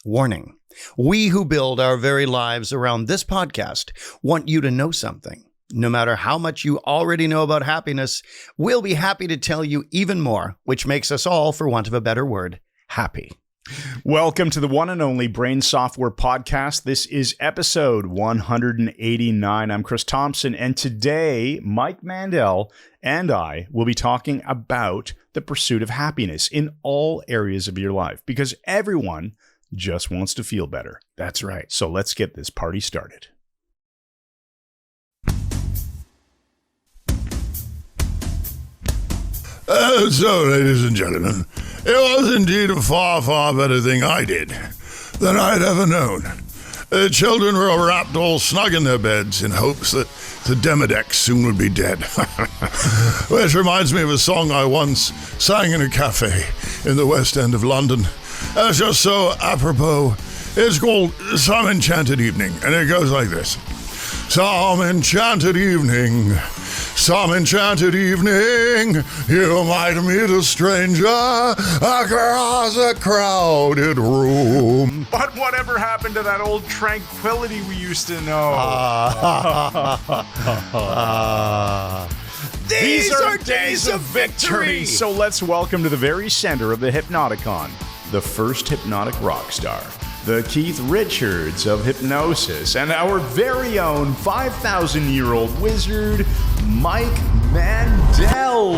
Warning. We who build our very lives around this podcast want you to know something. No matter how much you already know about happiness, we'll be happy to tell you even more, which makes us all, for want of a better word, happy. Welcome to the one and only Brain Software Podcast. This is episode 189. I'm Chris Thompson, and today Mike Mandel and I will be talking about the pursuit of happiness in all areas of your life, because everyone just wants to feel better. That's right. So let's get this party started. So, ladies and gentlemen, it was indeed a far, far better thing I did than I'd ever known. The children were wrapped all snug in their beds in hopes that the Demodex soon would be dead. Which reminds me of a song I once sang in a cafe in the West End of London. It's just so apropos. It's called Some Enchanted Evening, and it goes like this. Some enchanted evening, some enchanted evening, you might meet a stranger across a crowded room. But whatever happened to that old tranquility we used to know? These are days of victory! So let's welcome to the very center of the Hypnoticon, the first hypnotic rock star, the Keith Richards of Hypnosis, and our very own 5,000-year-old wizard, Mike Mandel.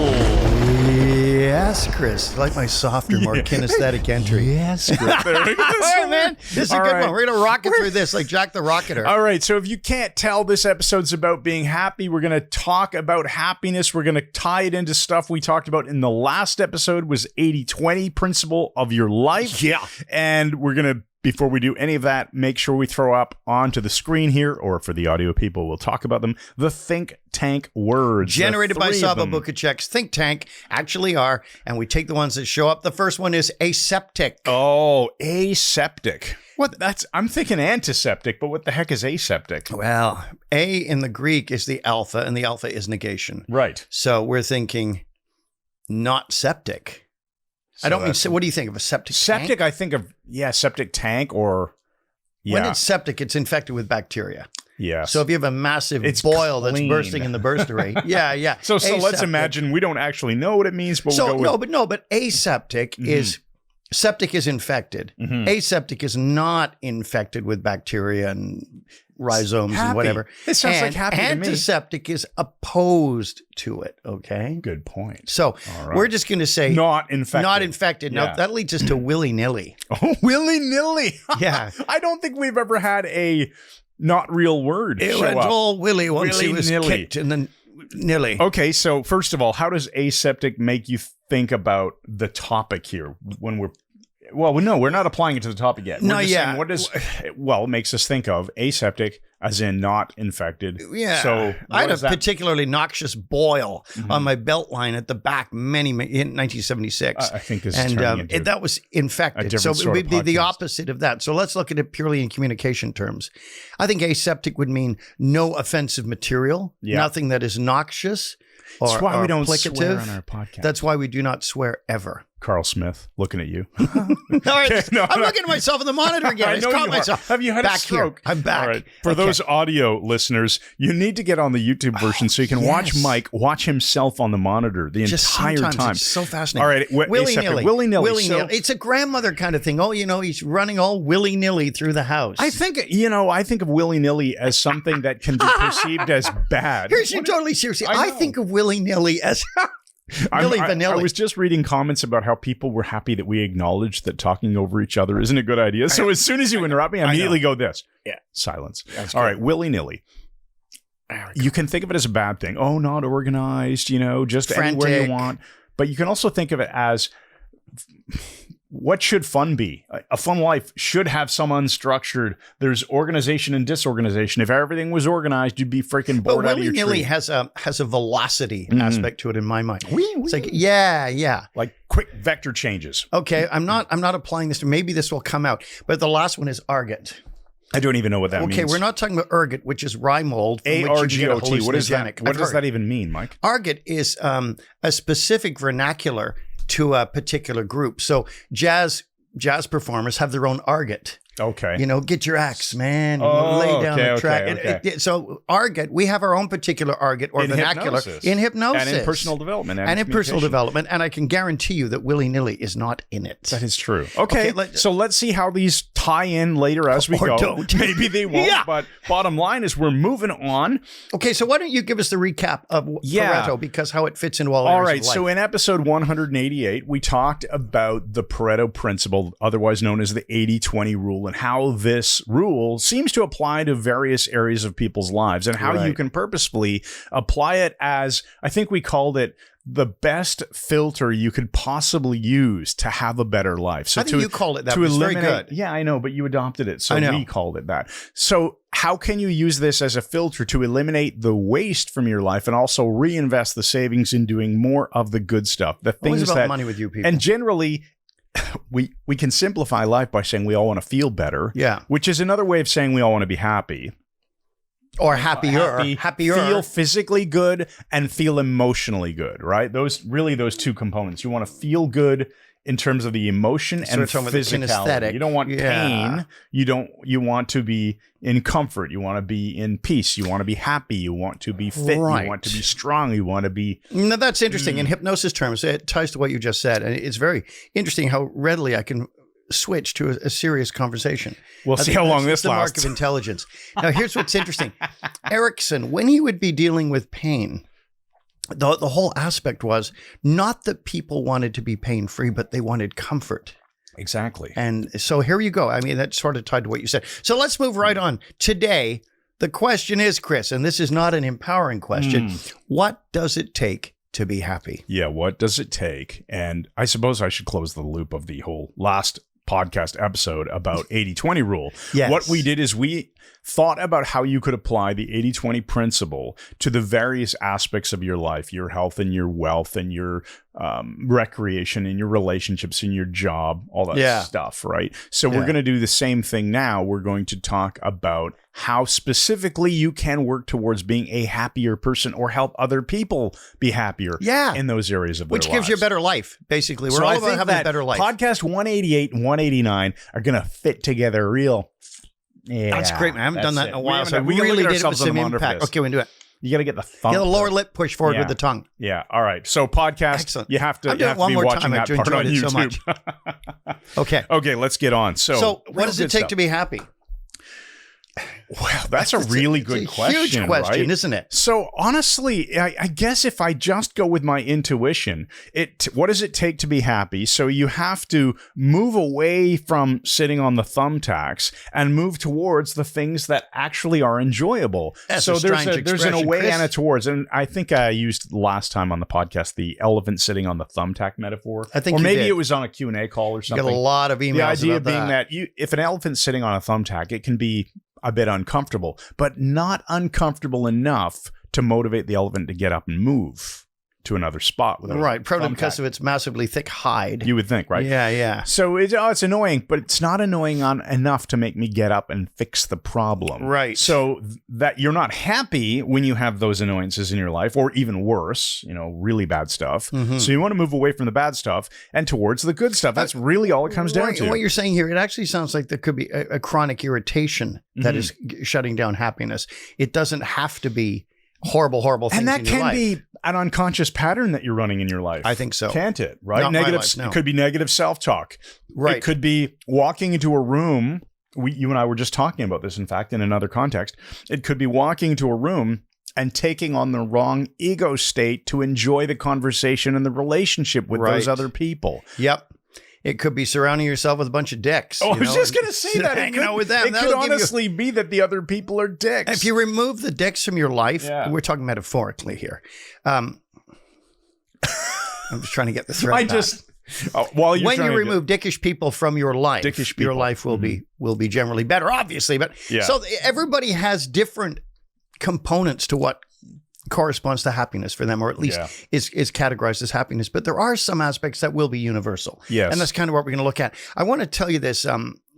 Yes, Chris. I like my softer, more kinesthetic entry. Yes, Chris. There we go. All right, man. This is a good one. We're going to rocket through this like Jack the Rocketer. All right. So if you can't tell, this episode's about being happy. We're going to talk about happiness. We're going to tie it into stuff we talked about in the last episode, was 80-20 principle of your life. Yeah. And we're going to, before we do any of that, make sure we throw up onto the screen here, or for the audio people, we'll talk about them, the think tank words. Generated by Saba Bukacek's think tank actually are, and we take the ones that show up. The first one is aseptic. Oh, aseptic. What? I'm thinking antiseptic, but what the heck is aseptic? Well, A in the Greek is the alpha, and the alpha is negation. Right. So we're thinking not septic. So I don't mean, what do you think of a septic tank? Septic, I think of, septic tank or, When it's septic, it's infected with bacteria. Yeah. So if you have a massive boil that's bursting in the burster rate. Yeah. So let's imagine, we don't actually know what it means, but we'll go with... But aseptic is, septic is infected. Aseptic is not infected with bacteria and rhizomes and whatever. It sounds like happy to me. Antiseptic is opposed to it, okay? Good point. So we're just going to say... Not infected. Not infected. Now, that leads us to willy-nilly. Oh, willy-nilly. Yeah. I don't think we've ever had a not real word It show went up. all willy once he was Willy-nilly. kicked and then nilly. Okay, so first of all, how does aseptic make you think about the topic here when we're... Well, no, we're not applying it to the topic yet. We're just saying, what does... Well, it makes us think of aseptic as in not infected. Yeah. So I had a particularly noxious boil on my belt line at the back in 1976. I think this is turning into that was infected. So it would be the opposite of that. So let's look at it purely in communication terms. I think aseptic would mean no offensive material, nothing that is noxious or That's why we don't applicative. swear on our podcast. That's why we do not swear ever. Carl Smith, looking at you. All right, I'm looking at myself in the monitor again. I know caught you myself. Have you had back a stroke? Here. I'm back. All right. For those audio listeners, you need to get on the YouTube version so you can watch Mike watch himself on the monitor the entire time. It's so fascinating. All right, willy-nilly. Willy-nilly. It's a grandmother kind of thing. Oh, he's running all willy-nilly through the house. I think of willy-nilly as something that can be perceived as bad. Here's you totally seriously. I think of willy-nilly as... I was just reading comments about how people were happy that we acknowledged that talking over each other isn't a good idea. So as soon as you interrupt me, I immediately go this. Yeah. Silence. All right, willy-nilly. You can think of it as a bad thing. Oh, not organized, just frantic. Anywhere you want. But you can also think of it as... What should fun be? A fun life should have some unstructured. There's organization and disorganization. If everything was organized, you'd be freaking bored out of your tree. Willy-nilly has a velocity aspect to it in my mind. It's like, yeah. Like quick vector changes. Okay, I'm not applying this to, maybe this will come out. But the last one is argot. I don't even know what that means. Okay, we're not talking about ergot, which is rye mold. ARGOT. What is that? What does that even mean, Mike? Argot is a specific vernacular to a particular group. So jazz jazz performers have their own argot. Okay. Get your axe, man. Oh, lay down okay, the track. okay. So argot, we have our own particular argot or In vernacular in hypnosis. And in personal development. And in personal development. And I can guarantee you that willy-nilly is not in it. That is true. Okay, so let's see how these tie in later as we go. Don't. Maybe they won't, but bottom line is we're moving on. Okay, so why don't you give us the recap of Pareto, because how it fits into all right, areas of life. So in episode 188, we talked about the Pareto principle, otherwise known as the 80-20 rule, and how this rule seems to apply to various areas of people's lives and how you can purposefully apply it as, I think we called it, the best filter you could possibly use to have a better life. So I think you called it that. It was very good. Yeah, I know, but you adopted it. So I know. we called it that. So how can you use this as a filter to eliminate the waste from your life and also reinvest the savings in doing more of the good stuff? The things about that money with you people. And generally, we can simplify life by saying we all want to feel better. Yeah. Which is another way of saying we all want to be happy. Or happier. Feel physically good and feel emotionally good, right? Those two components. You want to feel good in terms of the emotion and physicality. You don't want pain. You want to be in comfort. You want to be in peace. You want to be happy. You want to be fit. Right. You want to be strong. You want to be... Now, that's interesting. In hypnosis terms, it ties to what you just said. And it's very interesting how readily I can switch to a serious conversation. We'll see how long this lasts. The mark of intelligence. Now, here's what's interesting. Erickson, when he would be dealing with pain, the whole aspect was not that people wanted to be pain-free, but they wanted comfort. Exactly. And so here you go. I mean, that's sort of tied to what you said. So let's move right on. Today, the question is, Chris, and this is not an empowering question, what does it take to be happy? Yeah, what does it take? And I suppose I should close the loop of the whole last podcast episode about 80-20 rule. Yes. What we did is we thought about how you could apply the 80-20 principle to the various aspects of your life, your health and your wealth and your recreation and your relationships and your job, all that stuff, right? So we're going to do the same thing now. We're going to talk about how specifically you can work towards being a happier person or help other people be happier in those areas of their lives. Which gives you a better life, basically. We're all about having a better life. Podcast 188 and 189 are going to fit together real. Yeah, that's great, man. I haven't done that in a while, so we really did it with some impact. Okay, we can do it. You got to get the thumb. Get the lower lip pushed forward with the tongue. Yeah. All right. So podcast, excellent. You have to be watching that part on YouTube. So much. Okay. Okay, let's get on. So what does it take to be happy? Well, that's a really good question. Huge question, right? Isn't it? So honestly, I guess if I just go with my intuition, what does it take to be happy? So you have to move away from sitting on the thumbtacks and move towards the things that actually are enjoyable. That's so there's an away Chris. and a towards. And I think I used last time on the podcast the elephant sitting on the thumbtack metaphor. I think or maybe did. it was on a Q&A call or something. You got a lot of emails. The idea about being that if an elephant's sitting on a thumbtack, it can be a bit uncomfortable, but not uncomfortable enough to motivate the elephant to get up and move to another spot. Right, probably because of its massively thick hide. You would think, right? Yeah. So it's annoying, but it's not annoying enough to make me get up and fix the problem. Right. So that you're not happy when you have those annoyances in your life, or even worse, really bad stuff. Mm-hmm. So you want to move away from the bad stuff and towards the good stuff. That's really all it comes down to. What you're saying here, it actually sounds like there could be a chronic irritation that is shutting down happiness. It doesn't have to be horrible things in your life. And that can be an unconscious pattern that you're running in your life. I think so. Can't it? Right? Not negative. my life, no. It could be negative self-talk. Right. It could be walking into a room. You and I were just talking about this, in fact, in another context. It could be walking into a room and taking on the wrong ego state to enjoy the conversation and the relationship with those other people. Yep. It could be surrounding yourself with a bunch of dicks. Oh, I was just going to say that. Hanging out with them. It could honestly be that the other people are dicks. If you remove the dicks from your life, we're talking metaphorically here. I'm just trying to get this right. When you remove dickish people from your life, your life will be generally better, obviously. But so everybody has different components to what corresponds to happiness for them, or at least is categorized as happiness. But there are some aspects that will be universal. Yes. And that's kind of what we're going to look at. I want to tell you this.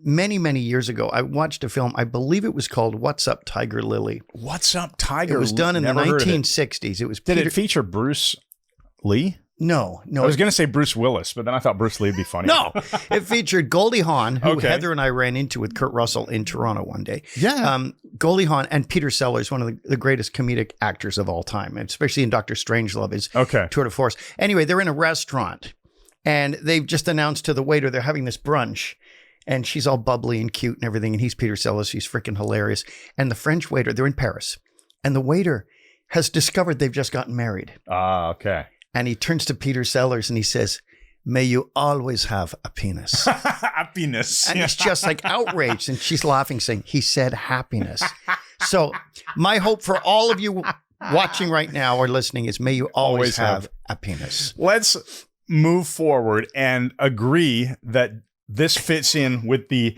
Many years ago, I watched a film. I believe it was called What's Up, Tiger Lily. What's Up, Tiger Lily? It was done in the 1960s. It was Did it feature Bruce Lee? No. I was going to say Bruce Willis, but then I thought Bruce Lee would be funny. No, it featured Goldie Hawn, who Okay. Heather and I ran into with Kurt Russell in Toronto one day. Yeah. Goldie Hawn and Peter Sellers, one of the greatest comedic actors of all time, especially in Dr. Strangelove, his Okay. tour de force. Anyway, they're in a restaurant, and they've just announced to the waiter they're having this brunch, and she's all bubbly and cute and everything, and he's Peter Sellers. He's freaking hilarious. And the French waiter, they're in Paris, and the waiter has discovered they've just gotten married. Okay. And he turns to Peter Sellers and he says, "May you always have a penis." Happiness. And he's just like outraged. And she's laughing, saying, "He said happiness." So my hope for all of you watching right now or listening is may you always have a penis. Let's move forward and agree that this fits in with the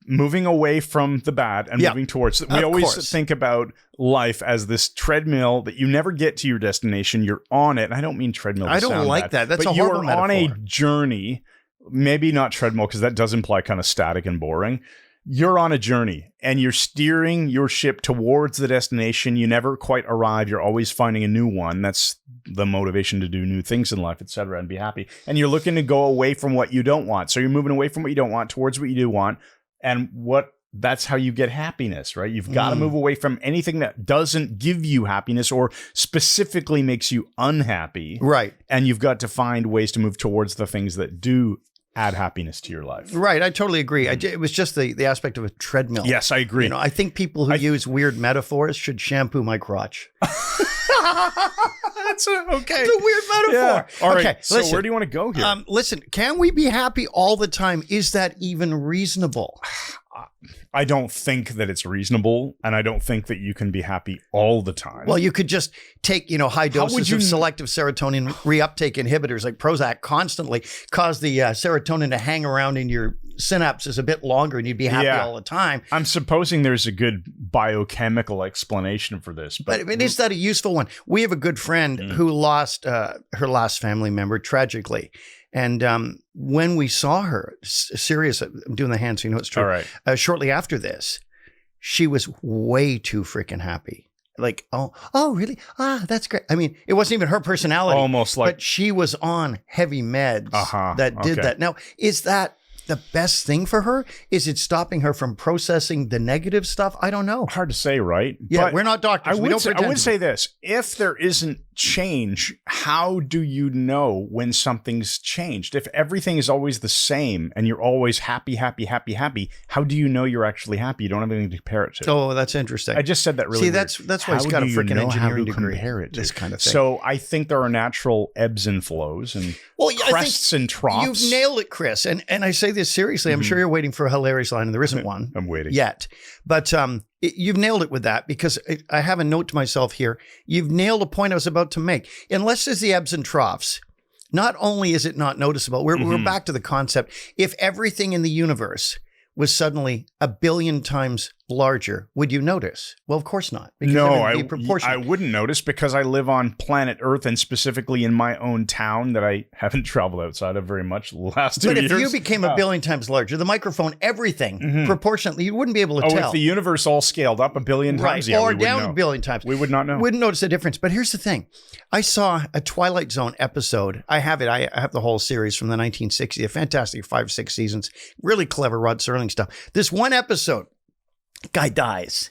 moving away from the bad and moving towards. We always think about life as this treadmill that you never get to your destination. You're on it. And I don't mean treadmill. I don't like that. That's a horrible metaphor. But you're on a journey, maybe not treadmill, because that does imply kind of static and boring. You're on a journey and you're steering your ship towards the destination. You never quite arrive. You're always finding a new one. That's the motivation to do new things in life, etc., and be happy. And you're looking to go away from what you don't want. So you're moving away from what you don't want towards what you do want. And that's how you get happiness, right? You've got to move away from anything that doesn't give you happiness or specifically makes you unhappy. Right. And you've got to find ways to move towards the things that do add happiness to your life. Right. I totally agree. It was just the aspect of a treadmill. Yes, I agree. I think people who use weird metaphors should shampoo my crotch. That's okay. It's a weird metaphor. Yeah. All right. Okay, So listen, where do you want to go here? Listen, can we be happy all the time? Is that even reasonable? I don't think that it's reasonable, and I don't think that you can be happy all the time. Well, you could just take, high doses of selective serotonin reuptake inhibitors like Prozac constantly, cause the serotonin to hang around in your synapses a bit longer, and you'd be happy all the time. I'm supposing there's a good biochemical explanation for this. But is that a useful one? We have a good friend who lost her last family member tragically. And when we saw her, serious, I'm doing the hand so you know it's true. All right. Shortly after this, she was way too freaking happy. Like, oh, really? That's great. I mean, it wasn't even her personality. Almost like, but she was on heavy meds that did that. Now, is that the best thing for her? Is it stopping her from processing the negative stuff? I don't know. Hard to say, right? Yeah, but we're not doctors. I would say this. If there isn't change, how do you know when something's changed? If everything is always the same and you're always happy, how do you know you're actually happy? You don't have anything to compare it to. Oh, that's interesting. I just said that really weird. That's why he's got a freaking engineering degree. Compare it to this kind of thing. So I think there are natural ebbs and flows and crests and troughs. You've nailed it, Chris. And I say this seriously. I'm sure you're waiting for a hilarious line, and there isn't one. I'm waiting. Yet. But you've nailed it with that, because I have a note to myself here. You've nailed a point I was about to make. Unless there's the ebbs and troughs, not only is it not noticeable, we're back to the concept. If everything in the universe was suddenly 1 billion times larger, would you notice? Well, of course not. Because I wouldn't notice, because I live on planet Earth, and specifically in my own town that I haven't traveled outside of very much the last 2 years. But if you became 1 billion times larger, the microphone, everything, proportionately, you wouldn't be able to tell. If the universe all scaled up 1 billion times, or down 1 billion times. We would not know. Wouldn't notice the difference. But here's the thing. I saw a Twilight Zone episode. I have it. I have the whole series from the 1960s. A fantastic 5-6 seasons. Really clever Rod Serling stuff. This one episode, guy dies,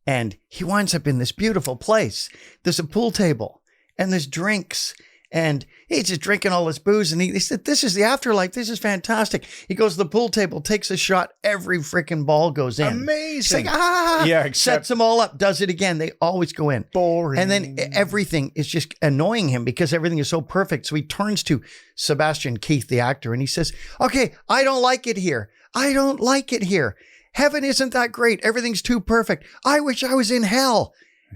and he winds up in this beautiful place. There's a pool table, and there's drinks, and he's just drinking all this booze. And he said, "This is the afterlife. This is fantastic." He goes to the pool table, takes a shot. Every freaking ball goes in. Amazing. He's like, yeah, sets them all up, does it again. They always go in. Boring. And then everything is just annoying him because everything is so perfect. So he turns to Sebastian Keith, the actor, and he says, "Okay, I don't like it here. I don't like it here. Heaven isn't that great. Everything's too perfect. I wish I was in hell."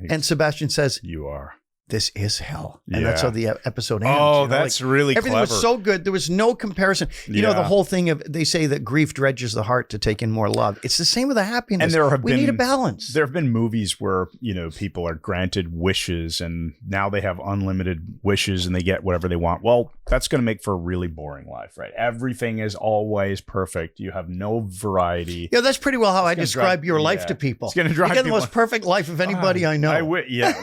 And Sebastian says, "You are. This is hell." And that's how the episode ends. Oh, that's really everything clever. was so good. There was no comparison. You know, the whole thing of, they say that grief dredges the heart to take in more love. It's the same with the happiness. And we need a balance. There have been movies where, people are granted wishes, and now they have unlimited wishes and they get whatever they want. Well, that's going to make for a really boring life, right? Everything is always perfect. You have no variety. Yeah, that's pretty well how I describe your life to people. It's going to drive you get the most perfect life of anybody I know.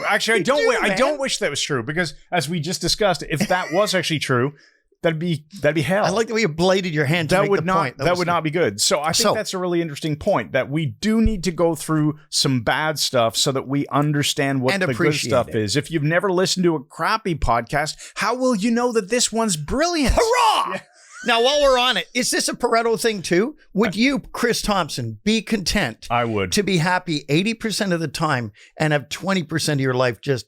Actually, I don't don't wish that was true because, as we just discussed, if that was actually true, that'd be hell. I like the way you bladed your hand to make the point. That would not be good. So I think that's a really interesting point, that we do need to go through some bad stuff so that we understand what the good stuff is. If you've never listened to a crappy podcast, how will you know that this one's brilliant? Hurrah! Yeah. Now, while we're on it, is this a Pareto thing too? Would you, Chris Thompson, be content I would. to be happy 80% of the time and have 20% of your life just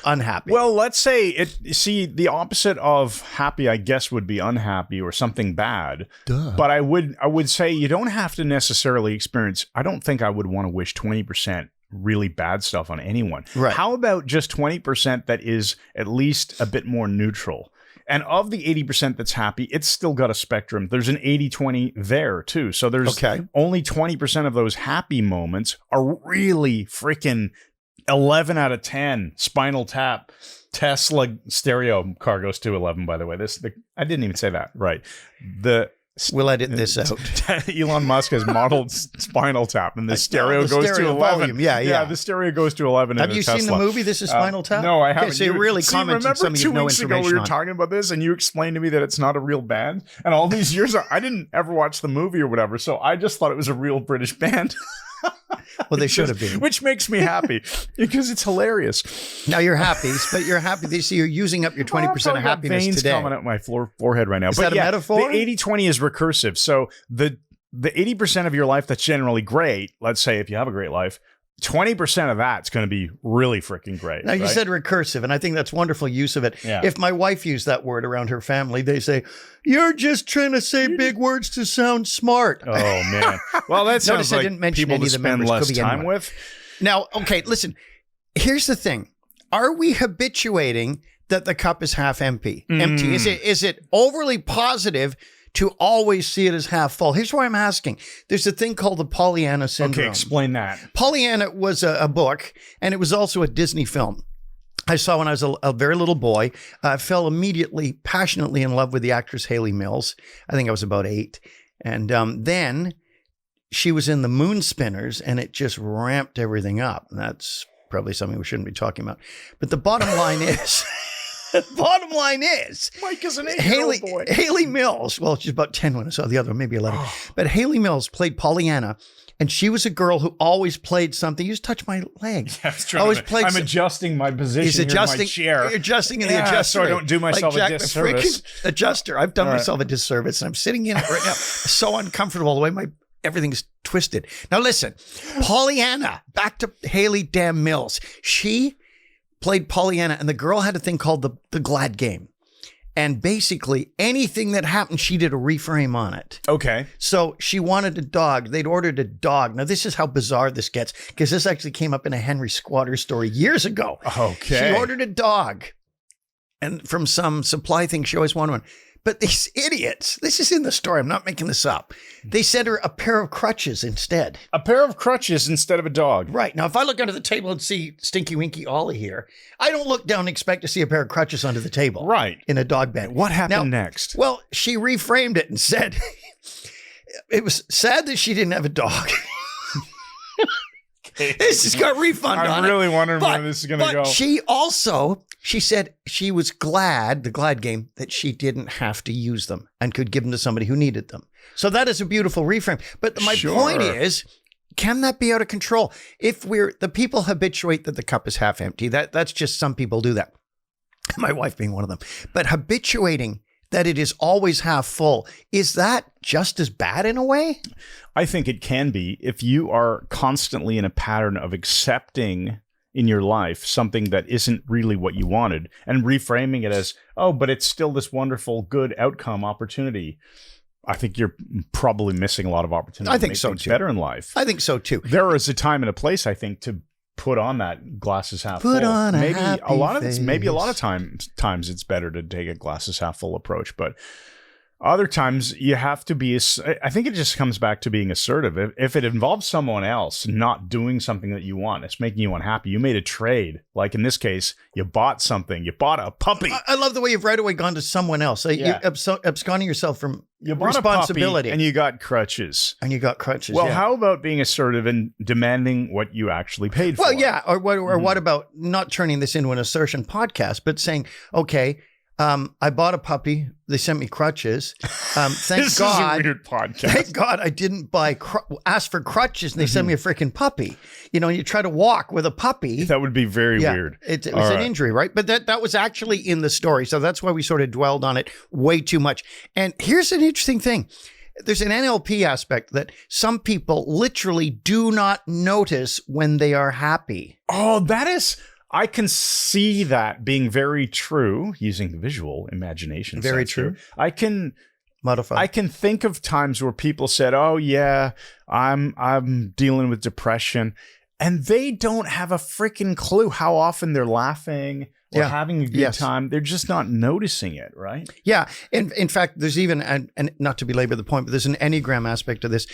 unhappy? Well, let's say the opposite of happy, I guess, would be unhappy or something bad. Duh. But I would say you don't have to necessarily experience, I don't think I would want to wish 20% really bad stuff on anyone. Right. How about just 20% that is at least a bit more neutral? And of the 80% that's happy, it's still got a spectrum. There's an 80-20 there, too. So there's only 20% of those happy moments are really freaking 11 out of 10. Spinal Tap. Tesla stereo car goes to 11, by the way. I didn't even say that. Right. We'll edit this out. Elon Musk has modeled Spinal Tap, and the stereo goes to 11. Volume. Yeah. The stereo goes to 11. Have you seen the movie? This is Spinal Tap? No, I haven't. Okay, so you really commented some of you no information on. Remember 2 weeks ago we were talking about this, and you explained to me that it's not a real band? And all these years, I didn't ever watch the movie or whatever, so I just thought it was a real British band. Well, they should have been. Which makes me happy because it's hilarious. Now you're happy, but you're happy. They see you're using up your 20% of happiness veins today. Coming out my forehead right now. Is that a metaphor? The 80-20 is recursive. So the 80% of your life that's generally great, let's say if you have a great life, 20% of that's going to be really freaking great. Now, you said recursive, and I think that's wonderful use of it. Yeah. If my wife used that word around her family, they say, you're just trying to say big words to sound smart. Oh, man. Well, that sounds like I didn't mention people any to of the spend members. less Could be time anyone. with. Now, okay, listen. Here's the thing. Are we habituating that the cup is half empty? Empty. Is it overly positive to always see it as half full? Here's why I'm asking. There's a thing called the Pollyanna syndrome. Okay, explain that. Pollyanna was a book, and it was also a Disney film. I saw when I was a very little boy. I fell immediately, passionately in love with the actress Hayley Mills. I think I was about 8. And then she was in the Moon Spinners, and it just ramped everything up. And that's probably something we shouldn't be talking about. But the bottom line is... Mike is an 8-year-old boy. Hayley Mills, well, she's about 10 when I saw the other one, maybe 11. But Hayley Mills played Pollyanna, and she was a girl who always played something. You just touch my leg. I'm adjusting my position in my chair. You're adjusting in the adjuster. So I don't do myself a disservice. Adjuster. I've done myself a disservice, and I'm sitting in it right now. So uncomfortable the way everything's twisted. Now listen, Pollyanna, back to Hayley damn Mills. She played Pollyanna, and the girl had a thing called the Glad Game. And basically anything that happened, she did a reframe on it. Okay. So she wanted a dog. They'd ordered a dog. Now, this is how bizarre this gets, because this actually came up in a Henry Squatter story years ago. Okay. She ordered a dog. And from some supply thing, she always wanted one. But these idiots, this is in the story, I'm not making this up. They sent her a pair of crutches instead. A pair of crutches instead of a dog. Right. Now, if I look under the table and see Stinky Winky Ollie here, I don't look down and expect to see a pair of crutches under the table. Right. In a dog bed. What happened next? Well, she reframed it and said it was sad that she didn't have a dog. This has got refund on it. I'm really wondering where this is going to go. She said she was glad, the Glad Game, that she didn't have to use them and could give them to somebody who needed them. So that is a beautiful reframe. But my point is, can that be out of control? If the people habituate that the cup is half empty, that's just some people do that. My wife being one of them. But habituating that it is always half full, is that just as bad in a way? I think it can be if you are constantly in a pattern of accepting in your life something that isn't really what you wanted and reframing it as, oh, but it's still this wonderful, good outcome opportunity. I think you're probably missing a lot of opportunity. I think so too. Better in life. I think so too. There is a time and a place, I think, to put on that glasses half full. Put on maybe a happy a lot of face. Maybe a lot of times it's better to take a glasses half full approach. But Other times you have to be, I think it just comes back to being assertive. If it involves someone else not doing something that you want, it's making you unhappy. You made a trade. Like in this case, you bought something. You bought a puppy. I love the way you've right away gone to someone else. You're absconding yourself from responsibility. And you got crutches. Well, how about being assertive and demanding what you actually paid for? Well, yeah. Or what about not turning this into an assertion podcast, but saying, okay, I bought a puppy. They sent me crutches. Thank this God. Is a weird podcast. Thank God I didn't ask for crutches and they sent me a freaking puppy. You know, you try to walk with a puppy. That would be very weird. It was an injury, right? But that was actually in the story. So that's why we sort of dwelled on it way too much. And here's an interesting thing. There's an NLP aspect that some people literally do not notice when they are happy. Oh, that is... I can see that being very true using the visual imagination. Very true. I can modify. I can think of times where people said, "Oh yeah, I'm dealing with depression," and they don't have a freaking clue how often they're laughing or having a good time. They're just not noticing it, right? Yeah. In fact, there's even and not to belabor the point, but there's an Enneagram aspect to this.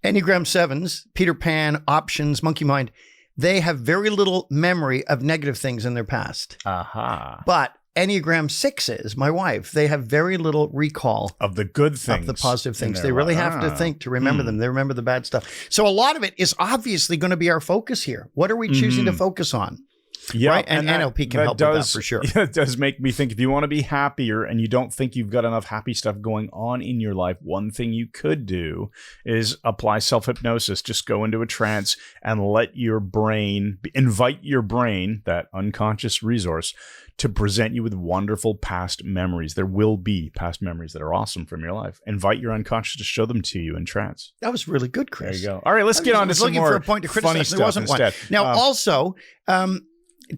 Enneagram 7s, Peter Pan, options, monkey mind. They have very little memory of negative things in their past. Aha. But Enneagram 6s, my wife, they have very little recall of the good things, of the positive things. They really have to think to remember them. They remember the bad stuff. So a lot of it is obviously going to be our focus here. What are we choosing to focus on? Yeah, right? And NLP can help with that for sure. Yeah, it does make me think, if you want to be happier and you don't think you've got enough happy stuff going on in your life, one thing you could do is apply self-hypnosis. Just go into a trance and let your brain, invite your brain, that unconscious resource, to present you with wonderful past memories. There will be past memories that are awesome from your life. Invite your unconscious to show them to you in trance. That was really good, Chris. There you go. All right, let's get on to some more for a point to funny stuff. There wasn't instead. One. Now, also,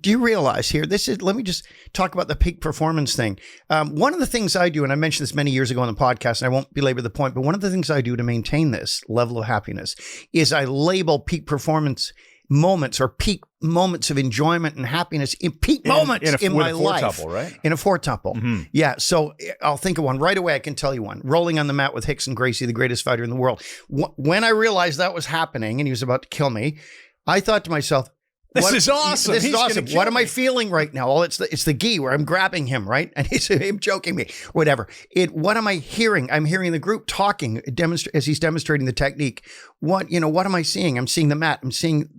do you realize here, let me just talk about the peak performance thing. One of the things I do, and I mentioned this many years ago on the podcast, and I won't belabor the point, but one of the things I do to maintain this level of happiness is I label peak performance moments or peak moments of enjoyment and happiness in peak moments in my life. Tuple, right? In a four-tuple. Yeah. So I'll think of one right away. I can tell you one. Rolling on the mat with Hickson Gracie, the greatest fighter in the world. When I realized that was happening and he was about to kill me, I thought to myself, This is awesome. This is awesome. What am I feeling right now? Well, it's the gi where I'm grabbing him, right? And it's him choking me, whatever. What am I hearing? I'm hearing the group talking as he's demonstrating the technique. What am I seeing? I'm seeing the mat. I'm seeing,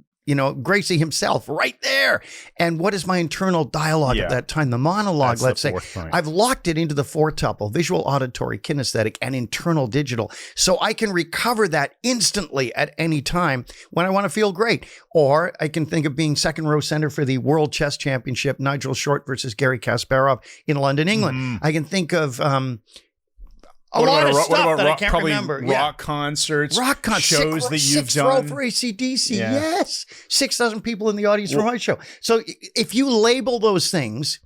Gracie himself right there. And what is my internal dialogue at that time? The monologue, That's let's say. I've locked it into the four-tuple, visual, auditory, kinesthetic, and internal digital. So I can recover that instantly at any time when I want to feel great. Or I can think of being second row center for the World Chess Championship, Nigel Short versus Gary Kasparov in London, England. I can think of... a lot of stuff that I can't remember. Rock concerts, Sixth shows that you've done. Sixth done. row for AC/DC, yes. 6,000 people in the audience for my show. So if you label those things,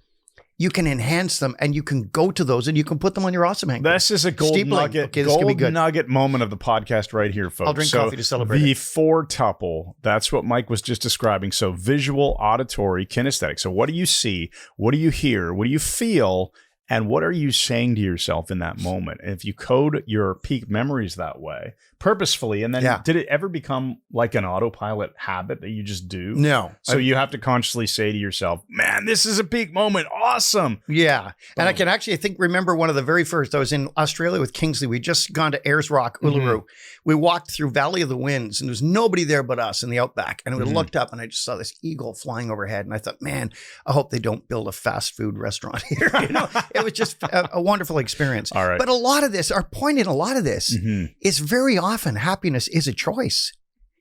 you can enhance them and you can go to those and you can put them on your awesome anchor. This is a gold nugget moment of the podcast right here, folks. I'll drink coffee to celebrate the it. four-tuple, that's what Mike was just describing. So visual, auditory, kinesthetic. So what do you see? What do you hear? What do you feel? And what are you saying to yourself in that moment? And if you code your peak memories that way, purposefully, and then did it ever become like an autopilot habit that you just do? No. So you have to consciously say to yourself, man, this is a peak moment. Awesome. Yeah. Boom. And I can actually, remember one of the very first, I was in Australia with Kingsley. We'd just gone to Ayers Rock, Uluru. We walked through Valley of the Winds and there was nobody there but us in the outback. And we looked up and I just saw this eagle flying overhead. And I thought, man, I hope they don't build a fast food restaurant here. It was just a wonderful experience. All right. But a lot of this, our point in a lot of this is very often happiness is a choice.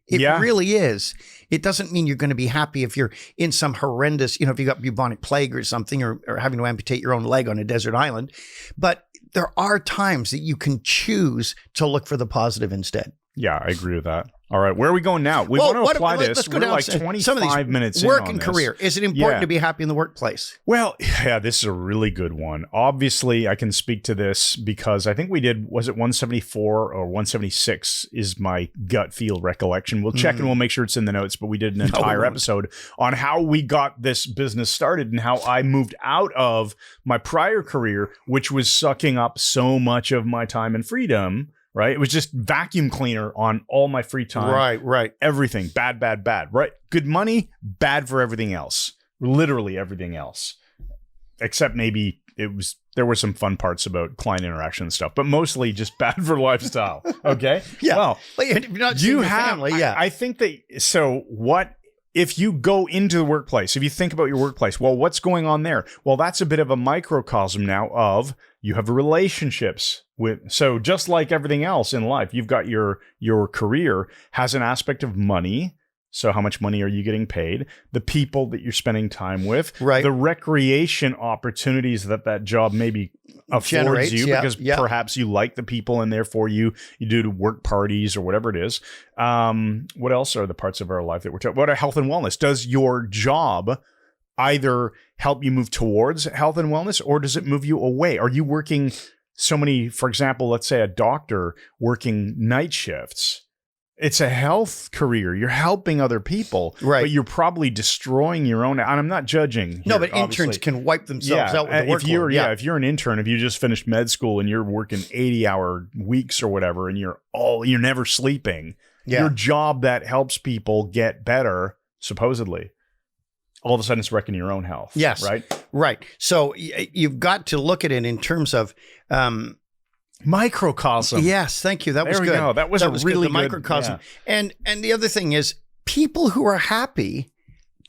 It really is. It doesn't mean you're going to be happy if you're in some horrendous, if you got bubonic plague or something, or having to amputate your own leg on a desert island. But there are times that you can choose to look for the positive instead. Yeah, I agree with that. All right, where are we going now? We want to apply this. Let's go We're down like some of 25 these minutes in work on and this. career. Is it important Yeah. to be happy in the workplace? Well, yeah, this is a really good one. Obviously, I can speak to this because I think we did, was it 174 or 176 is my gut feel recollection. We'll check and we'll make sure it's in the notes, but we did an entire episode on how we got this business started and how I moved out of my prior career, which was sucking up so much of my time and freedom. Right. It was just vacuum cleaner on all my free time. Right. Everything. Bad. Right. Good money. Bad for everything else. Literally everything else. Except maybe there were some fun parts about client interaction and stuff, but mostly just bad for lifestyle. Okay. Yeah. Well, if you're not seeing your family, yeah. I think that, so what, if you go into the workplace, if you think about your workplace, well, what's going on there? Well, that's a bit of a microcosm now of you have relationships with, so just like everything else in life, you've got your career has an aspect of money. So how much money are you getting paid? The people that you're spending time with, right? The recreation opportunities that job maybe affords generates, you because yeah. perhaps you like the people and therefore you do work parties or whatever it is. What else are the parts of our life that we're talking about? What are health and wellness? Does your job either help you move towards health and wellness or does it move you away? Are you working so many, for example, let's say a doctor working night shifts? It's a health career. You're helping other people, right? But you're probably destroying your own. And I'm not judging. No, but interns can wipe themselves out with the workload. If you're an intern, if you just finished med school and you're working 80-hour weeks or whatever, and you're never sleeping, your job that helps people get better, supposedly, all of a sudden it's wrecking your own health. Yes, right. So you've got to look at it in terms of. Microcosm. Yes, thank you. That was good. There we go. That was really good. The good microcosm. Yeah. And the other thing is, people who are happy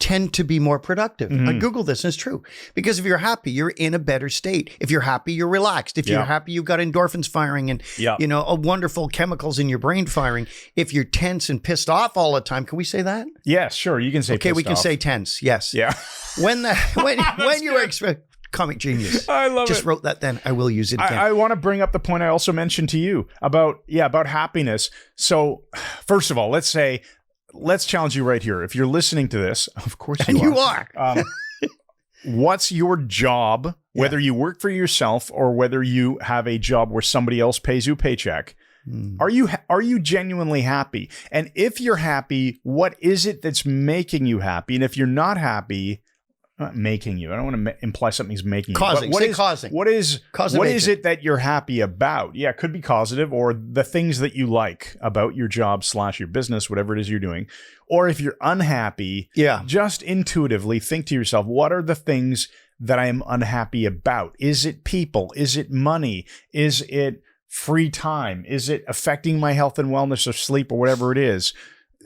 tend to be more productive. I Googled this and it's true. Because if you're happy, you're in a better state. If you're happy, you're relaxed. If you're happy, you've got endorphins firing and wonderful chemicals in your brain firing. If you're tense and pissed off all the time, can we say that? Yes, sure. You can say okay, we can say tense. Yes. Yeah. When you're comic genius. I love Just it. Wrote that then. I will use it again. I want to bring up the point I also mentioned to you about happiness. So first of all, let's challenge you right here. If you're listening to this, of course you are. What's your job, whether you work for yourself or whether you have a job where somebody else pays you a paycheck? Are you genuinely happy? And if you're happy, what is it that's making you happy? And if you're not happy, not making you. I don't want to imply something's making causing. you. But causing. What is it that you're happy about? Yeah, it could be causative or the things that you like about your job / your business, whatever it is you're doing. Or if you're unhappy, just intuitively think to yourself, what are the things that I am unhappy about? Is it people? Is it money? Is it free time? Is it affecting my health and wellness or sleep or whatever it is?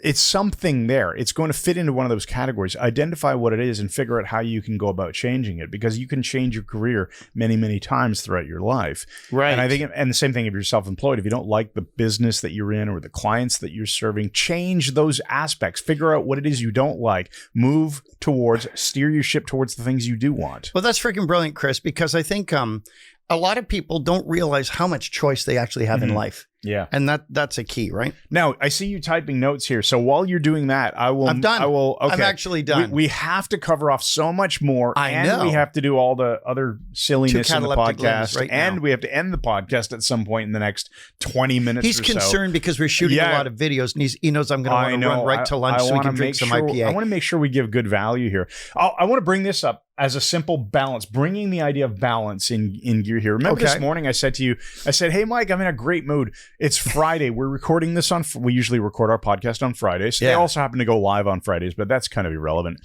It's something there. It's going to fit into one of those categories. Identify what it is and figure out how you can go about changing it because you can change your career many, many times throughout your life. Right. And I think, and the same thing if you're self-employed, if you don't like the business that you're in or the clients that you're serving, change those aspects. Figure out what it is you don't like. Move towards, steer your ship towards the things you do want. Well, that's freaking brilliant, Chris, because I think a lot of people don't realize how much choice they actually have in life. Yeah. And that's a key, right? Now, I see you typing notes here. So while you're doing that, I'm done. Okay. I'm actually done. We have to cover off so much more. I know. We have to do all the other silliness in the podcast. Right and now. We have to end the podcast at some point in the next 20 minutes He's or so. concerned because we're shooting a lot of videos and he knows I'm going to want to run right to lunch so we can drink some IPA. I want to make sure we give good value here. I want to bring this up as a simple balance, bringing the idea of balance in gear here. Remember this morning I said to you, hey, Mike, I'm in a great mood. It's Friday. We're recording this we usually record our podcast on Fridays. They also happen to go live on Fridays, but that's kind of irrelevant.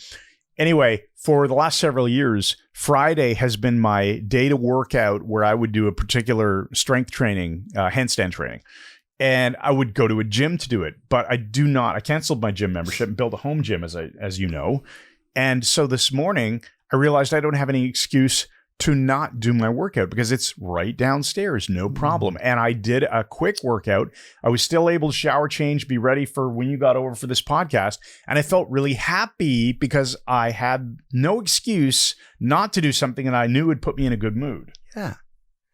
Anyway, for the last several years, Friday has been my day to work out where I would do a particular strength training, handstand training. And I would go to a gym to do it, but I canceled my gym membership and built a home gym, as you know. And so this morning, I realized I don't have any excuse to not do my workout because it's right downstairs, no problem. And I did a quick workout. I was still able to shower, change, be ready for when you got over for this podcast. And I felt really happy because I had no excuse not to do something that I knew would put me in a good mood. Yeah.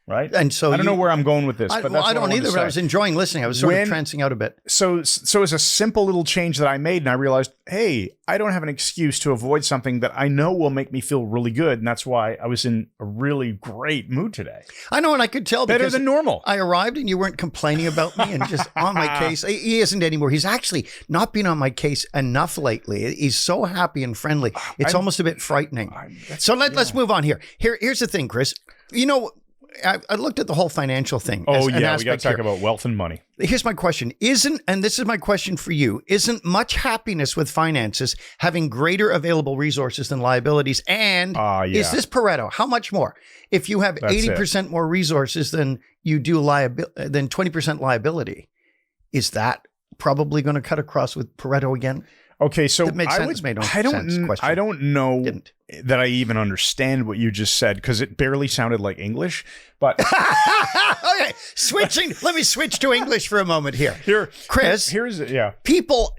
right? And so I don't know where I'm going with this, but that's I don't what either. But I was enjoying listening. I was sort of trancing out a bit. So it's a simple little change that I made, and I realized, hey, I don't have an excuse to avoid something that I know will make me feel really good, and that's why I was in a really great mood today. I know, and I could tell better than normal. I arrived, and you weren't complaining about me and just on my case. He isn't anymore. He's actually not been on my case enough lately. He's so happy and friendly. It's almost a bit frightening. So let's move on here. Here's the thing, Chris. You know, I looked at the whole financial thing. Oh, yeah, we got to talk about wealth and money. Here's my question. And this is my question for you, isn't much happiness with finances having greater available resources than liabilities? And is this Pareto? How much more? If you have 80% more resources than you do than 20% liability, is that probably going to cut across with Pareto again? Okay, so I don't know that I even understand what you just said because it barely sounded like English. But okay, let me switch to English for a moment here. Chris, people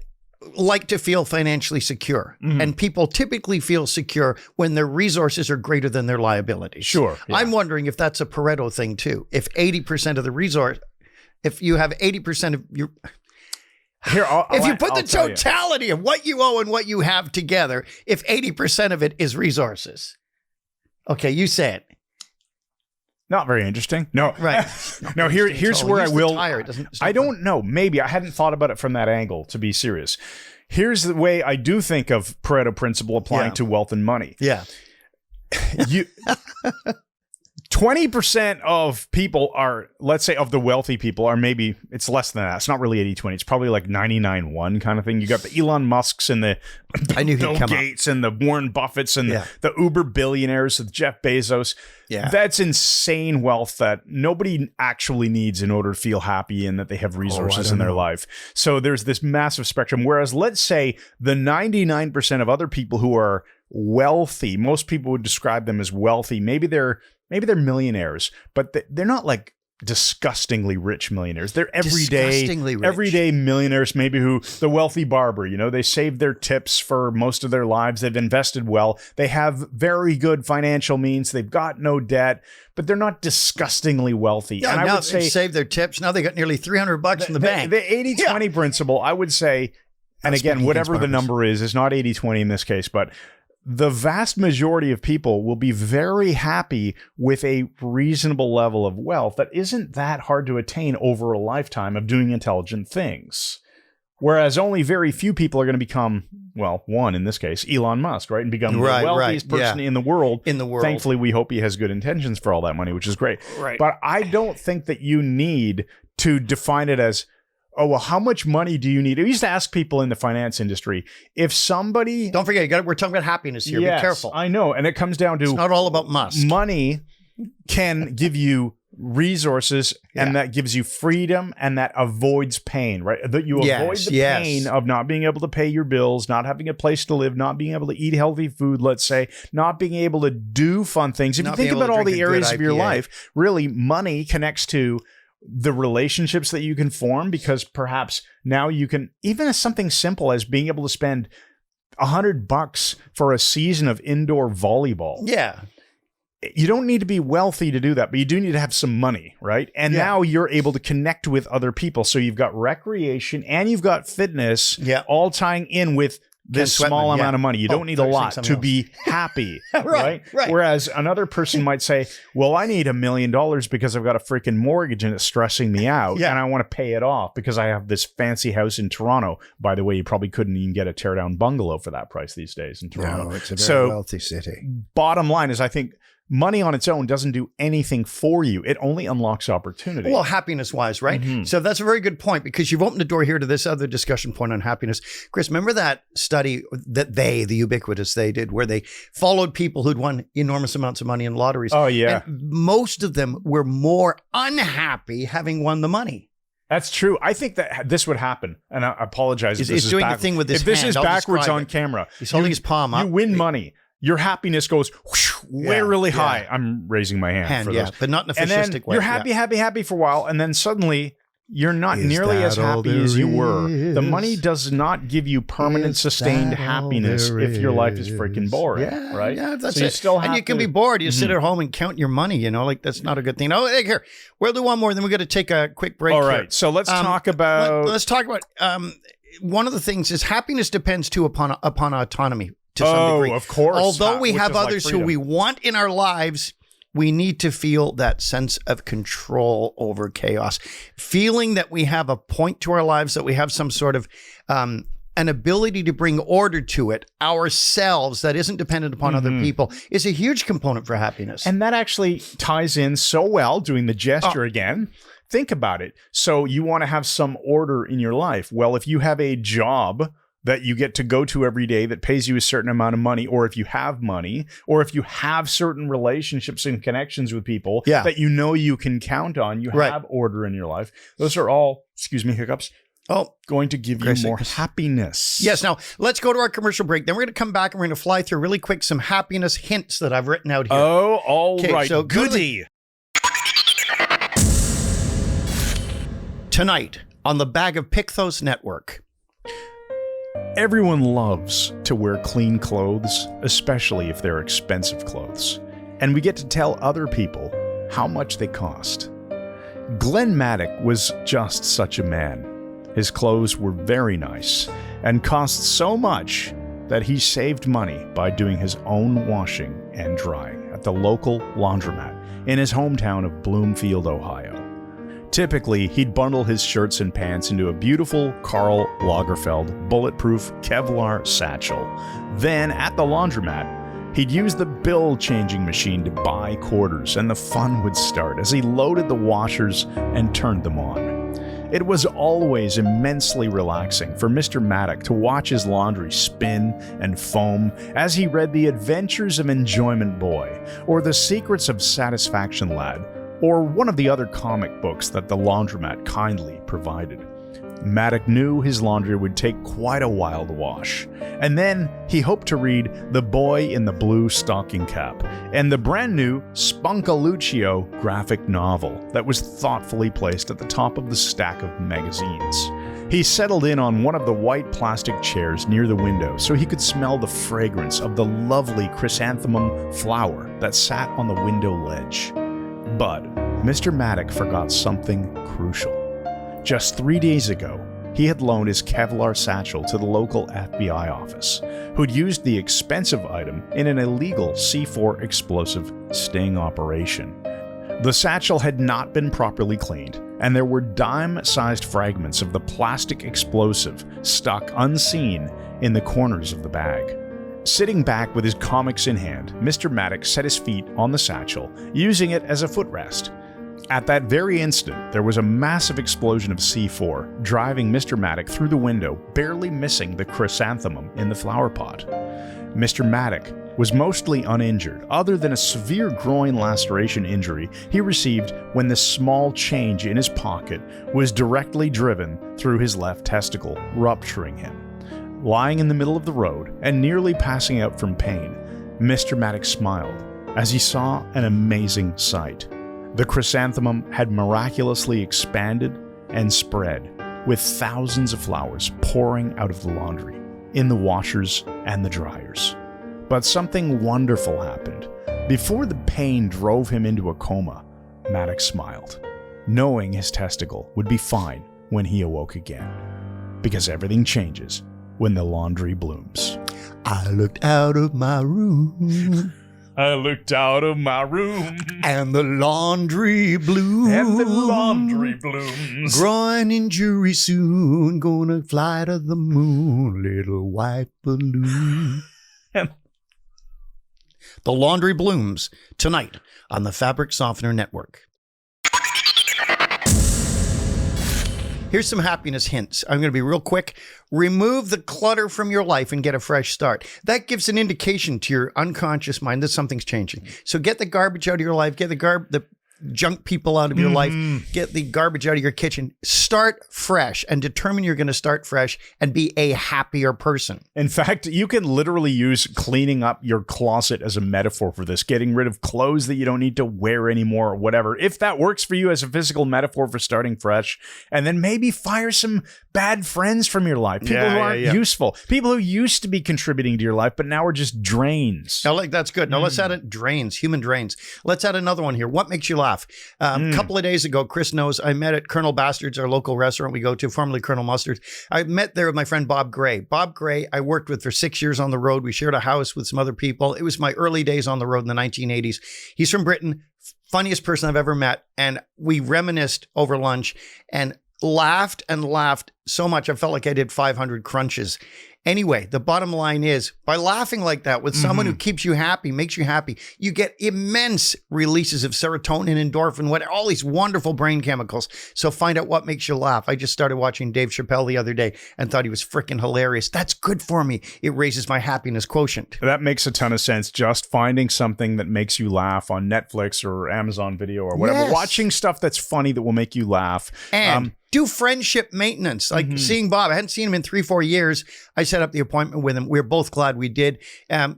like to feel financially secure, and people typically feel secure when their resources are greater than their liabilities. Sure. Yeah. I'm wondering if that's a Pareto thing too. If 80% of the resource, if you have 80% of your if you put the totality of what you owe and what you have together, if 80% of it is resources. Okay, you say it. Not very interesting. No. Right. No, here's where I will. I don't know. Maybe I hadn't thought about it from that angle, to be serious. Here's the way I do think of Pareto principle applying to wealth and money. Yeah. 20% of people are, let's say of the wealthy people are maybe, it's less than that. It's not really 80-20. It's probably like 99-1 kind of thing. You got the Elon Musks and the Bill Gates and the Warren Buffetts and the Uber billionaires, the Jeff Bezos. Yeah. That's insane wealth that nobody actually needs in order to feel happy and that they have resources in their life. So there's this massive spectrum. Whereas let's say the 99% of other people who are wealthy, most people would describe them as wealthy. Maybe they're millionaires, but they're not like disgustingly rich millionaires. They're everyday millionaires, maybe who the wealthy barber, they saved their tips for most of their lives. They've invested well. They have very good financial means. They've got no debt, but they're not disgustingly wealthy. Yeah, and I would say saved their tips. Now they got nearly $300 in the bank. The 80-20 principle, I would say, and again, whatever the number is not 80-20 in this case, but the vast majority of people will be very happy with a reasonable level of wealth that isn't that hard to attain over a lifetime of doing intelligent things. Whereas only very few people are going to become, well, one in this case, Elon Musk, right? And become the wealthiest person in the world. Thankfully, we hope he has good intentions for all that money, which is great. Right. But I don't think that you need to define it as, oh, well, how much money do you need? I used to ask people in the finance industry, if somebody... Don't forget, we're talking about happiness here. Yes, be careful. I know. And it comes down to... It's not all about Musk. Money can give you resources, and that gives you freedom, and that avoids pain, right? That you avoid the pain of not being able to pay your bills, not having a place to live, not being able to eat healthy food, let's say, not being able to do fun things. If you think about all the areas of your life, really, money connects to the relationships that you can form, because perhaps now you can, even as something simple as being able to spend $100 for a season of indoor volleyball. Yeah. You don't need to be wealthy to do that, but you do need to have some money, right? And now you're able to connect with other people. So you've got recreation and you've got fitness all tying in with this small amount of money. You don't need a lot to be happy, right? Whereas another person might say, well, I need $1 million because I've got a freaking mortgage and it's stressing me out and I want to pay it off because I have this fancy house in Toronto. By the way, you probably couldn't even get a tear-down bungalow for that price these days in Toronto. No, it's a very wealthy city. Bottom line is, I think money on its own doesn't do anything for you. It only unlocks opportunity. Well, happiness-wise, right? Mm-hmm. So that's a very good point, because you've opened the door here to this other discussion point on happiness. Chris, remember that study that the ubiquitous they did, where they followed people who'd won enormous amounts of money in lotteries? Oh, yeah. And most of them were more unhappy having won the money. That's true. I think that this would happen, and I apologize if this is doing the thing with his hand. If this is I'll backwards on camera. He's holding his palm up. You win money. Your happiness goes really high. I'm raising my hand for those. But not in a fascistic way. You're happy for a while, and then suddenly you're not nearly as happy as you were. The money does not give you permanent, sustained happiness if your life is freaking boring, right? Yeah, that's so it. You still have and you can be bored. You sit at home and count your money, like that's not a good thing. Oh, here, we'll do one more, then we're going to take a quick break. All right, here. so let's talk about... Let's talk about... one of the things is happiness depends, too, upon autonomy to some degree. Of course. Although we have others who we want in our lives... We need to feel that sense of control over chaos, feeling that we have a point to our lives, that we have some sort of an ability to bring order to it ourselves that isn't dependent upon other people is a huge component for happiness. And that actually ties in so well, doing the gesture again. Think about it. So you want to have some order in your life. Well, if you have a job that you get to go to every day that pays you a certain amount of money, or if you have money, or if you have certain relationships and connections with people that you can count on, you have order in your life. Those are all, hiccups, going to give you more happiness. Yes. Now, let's go to our commercial break. Then we're going to come back and we're going to fly through really quick some happiness hints that I've written out here. Oh, all right. So goody. Tonight on the Bag of Picthos Network. Everyone loves to wear clean clothes, especially if they're expensive clothes. And we get to tell other people how much they cost. Glenn Maddock was just such a man. His clothes were very nice and cost so much that he saved money by doing his own washing and drying at the local laundromat in his hometown of Bloomfield, Ohio. Typically, he'd bundle his shirts and pants into a beautiful Karl Lagerfeld bulletproof Kevlar satchel. Then, at the laundromat, he'd use the bill-changing machine to buy quarters, and the fun would start as he loaded the washers and turned them on. It was always immensely relaxing for Mr. Maddock to watch his laundry spin and foam as he read The Adventures of Enjoyment Boy, or The Secrets of Satisfaction Lad, or one of the other comic books that the laundromat kindly provided. Maddock knew his laundry would take quite a while to wash, and then he hoped to read The Boy in the Blue Stocking Cap and the brand new Spunkaluccio graphic novel that was thoughtfully placed at the top of the stack of magazines. He settled in on one of the white plastic chairs near the window so he could smell the fragrance of the lovely chrysanthemum flower that sat on the window ledge. But Mr. Maddock forgot something crucial. Just 3 days ago, he had loaned his Kevlar satchel to the local FBI office, who'd used the expensive item in an illegal C4 explosive sting operation. The satchel had not been properly cleaned, and there were dime-sized fragments of the plastic explosive stuck unseen in the corners of the bag. Sitting back with his comics in hand, Mr. Maddock set his feet on the satchel, using it as a footrest. At that very instant, there was a massive explosion of C4, driving Mr. Maddock through the window, barely missing the chrysanthemum in the flower pot. Mr. Maddock was mostly uninjured, other than a severe groin laceration injury he received when the small change in his pocket was directly driven through his left testicle, rupturing him. Lying in the middle of the road and nearly passing out from pain, Mr. Maddock smiled as he saw an amazing sight. The chrysanthemum had miraculously expanded and spread, with thousands of flowers pouring out of the laundry, in the washers and the dryers. But something wonderful happened. Before the pain drove him into a coma, Maddock smiled, knowing his testicle would be fine when he awoke again. Because everything changes when the laundry blooms. I looked out of my room. I looked out of my room. And the laundry blooms. And the laundry blooms. Groin injury soon. Gonna fly to the moon. Little white balloon. The laundry blooms tonight on the Fabric Softener Network. Here's some happiness hints. I'm going to be real quick. Remove the clutter from your life and get a fresh start. That gives an indication to your unconscious mind that something's changing. So get the garbage out of your life. Get the junk people out of your life, get the garbage out of your kitchen. Start fresh and determine you're going to start fresh and be a happier person. In fact, you can literally use cleaning up your closet as a metaphor for this, getting rid of clothes that you don't need to wear anymore or whatever. If that works for you as a physical metaphor for starting fresh, and then maybe fire some bad friends from your life, people who aren't useful, people who used to be contributing to your life, but now are just drains. I like that's good. Now let's add it. Drains, human drains. Let's add another one here. What makes you laugh? A couple of days ago, Chris knows, I met at Colonel Bastard's, our local restaurant we go to, formerly Colonel Mustard's. I met there with my friend Bob Gray. Bob Gray, I worked with for 6 years on the road. We shared a house with some other people. It was my early days on the road in the 1980s. He's from Britain. Funniest person I've ever met. And we reminisced over lunch and laughed so much. I felt like I did 500 crunches. Anyway, the bottom line is, by laughing like that with someone who keeps you happy, makes you happy, you get immense releases of serotonin, endorphin, all these wonderful brain chemicals. So find out what makes you laugh. I just started watching Dave Chappelle the other day and thought he was freaking hilarious. That's good for me. It raises my happiness quotient. That makes a ton of sense. Just finding something that makes you laugh on Netflix or Amazon Video or whatever. Yes. Watching stuff that's funny that will make you laugh. And do friendship maintenance. Like seeing Bob, I hadn't seen him in 3-4 years. I set up the appointment with him. We're both glad we did.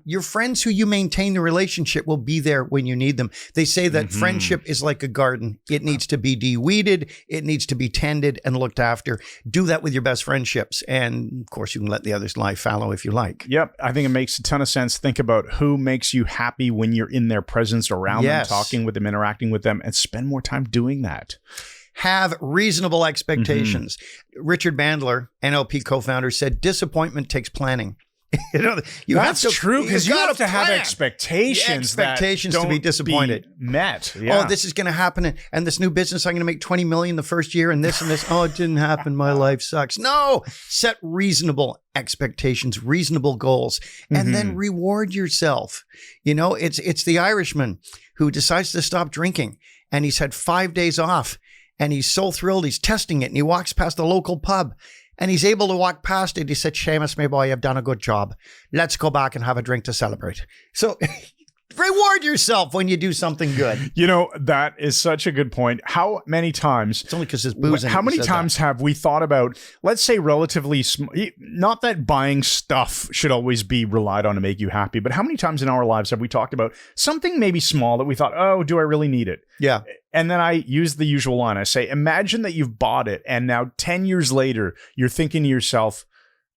Your friends who you maintain the relationship will be there when you need them. They say that friendship is like a garden. It needs to be de-weeded. It needs to be tended and looked after. Do that with your best friendships. And of course, you can let the others lie fallow if you like. Yep. I think it makes a ton of sense. Think about who makes you happy when you're in their presence, around them, talking with them, interacting with them, and spend more time doing that. Have reasonable expectations. Richard Bandler, NLP co-founder, said disappointment takes planning. That's true, because you have to have expectations to be disappointed. Met. Yeah. Oh, this is going to happen, and this new business, I'm going to make $20 million the first year, and this. Oh, it didn't happen. My life sucks. No, set reasonable expectations, reasonable goals, and then reward yourself. It's the Irishman who decides to stop drinking, and he's had 5 days off. And he's so thrilled, he's testing it, and he walks past the local pub, and he's able to walk past it. He said, "Seamus, my boy, you've done a good job. Let's go back and have a drink to celebrate." So reward yourself when you do something good. That is such a good point. How many times? It's only because there's booze in it. How many times have we thought about, let's say relatively, not that buying stuff should always be relied on to make you happy, but how many times in our lives have we talked about something maybe small that we thought, oh, do I really need it? Yeah. And then I use the usual line. I say, imagine that you've bought it, and now 10 years later, you're thinking to yourself,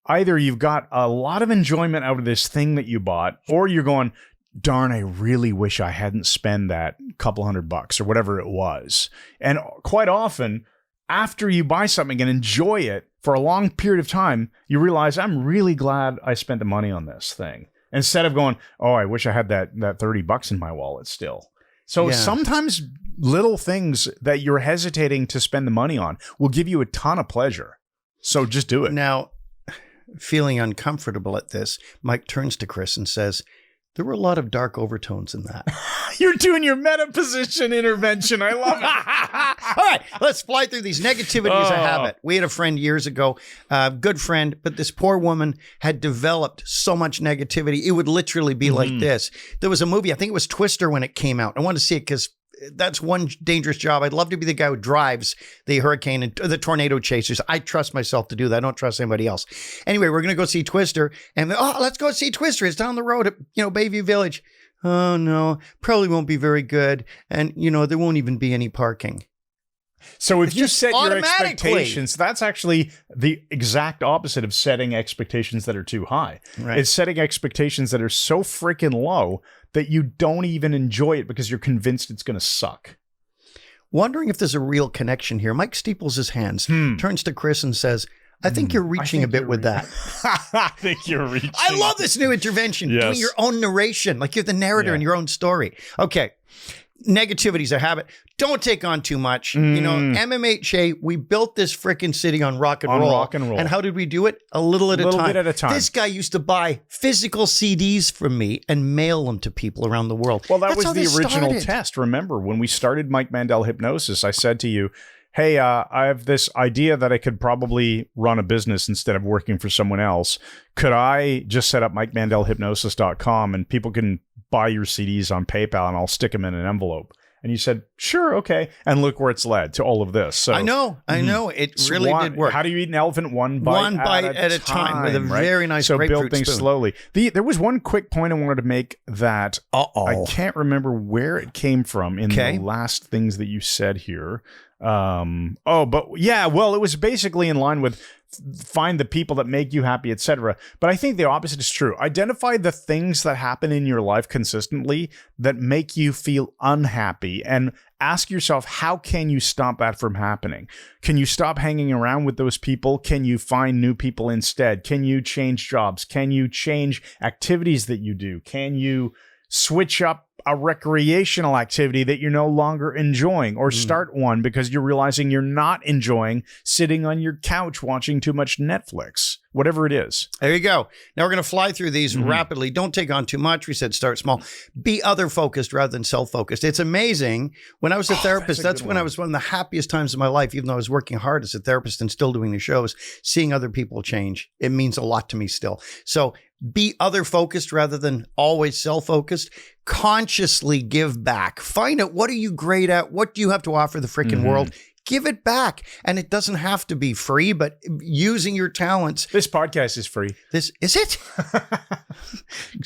either you've got a lot of enjoyment out of this thing that you bought, or you're going, darn, I really wish I hadn't spent that couple $100 or whatever it was. And quite often, after you buy something and enjoy it for a long period of time, you realize, I'm really glad I spent the money on this thing. Instead of going, oh, I wish I had that $30 in my wallet still. So sometimes little things that you're hesitating to spend the money on will give you a ton of pleasure. So just do it. Now, feeling uncomfortable at this, Mike turns to Chris and says, there were a lot of dark overtones in that. You're doing your meta position intervention. I love it. All right, let's fly through these. Negativity is a habit. We had a friend years ago, good friend, but this poor woman had developed so much negativity. It would literally be like this. There was a movie, I think it was Twister when it came out. I wanted to see it because that's one dangerous job. I'd love to be the guy who drives the hurricane and the tornado chasers. I trust myself to do that. I don't trust anybody else. Anyway, we're going to go see Twister, and let's go see Twister. It's down the road at, Bayview Village. Oh no, probably won't be very good. And there won't even be any parking. So if you set your expectations, that's actually the exact opposite of setting expectations that are too high. Right. It's setting expectations that are so freaking low that you don't even enjoy it because you're convinced it's going to suck. Wondering if there's a real connection here. Mike steeples his hands, turns to Chris and says, I think you're reaching a bit with that. I think you're reaching. I love this new intervention, doing your own narration, like you're the narrator in your own story. Okay. Negativity is a habit. Don't take on too much. MMHA, we built this freaking city on rock and roll. And how did we do it? A little bit at a time. This guy used to buy physical CDs from me and mail them to people around the world. Well, that was the original test. Remember, when we started Mike Mandel Hypnosis, I said to you, hey, I have this idea that I could probably run a business instead of working for someone else. Could I just set up MikeMandelHypnosis.com and people can buy your CDs on PayPal and I'll stick them in an envelope? And you said, sure, okay. And look where it's led to all of this. So I know. It really did work. How do you eat an elephant? One bite at a time with a right? very nice so grapefruit build things spoon. slowly. There was one quick point I wanted to make that I can't remember where it came from in the last things that you said here. But yeah, well, it was basically in line with find the people that make you happy, etc. But I think the opposite is true. Identify the things that happen in your life consistently that make you feel unhappy and ask yourself, how can you stop that from happening? Can you stop hanging around with those people? Can you find new people instead? Can you change jobs? Can you change activities that you do? Can you switch up a recreational activity that you're no longer enjoying, or start one because you're realizing you're not enjoying sitting on your couch watching too much Netflix, whatever it is. There you go. Now we're going to fly through these rapidly. Don't take on too much. We said start small. Be other focused rather than self-focused. It's amazing. When I was a therapist, that's when I was one of the happiest times of my life, even though I was working hard as a therapist and still doing the shows, seeing other people change. It means a lot to me still. So be other focused rather than always self-focused. Consciously give back. Find out, what are you great at? What do you have to offer the freaking world? Give it back. And it doesn't have to be free, but using your talents. This podcast is free. This is it?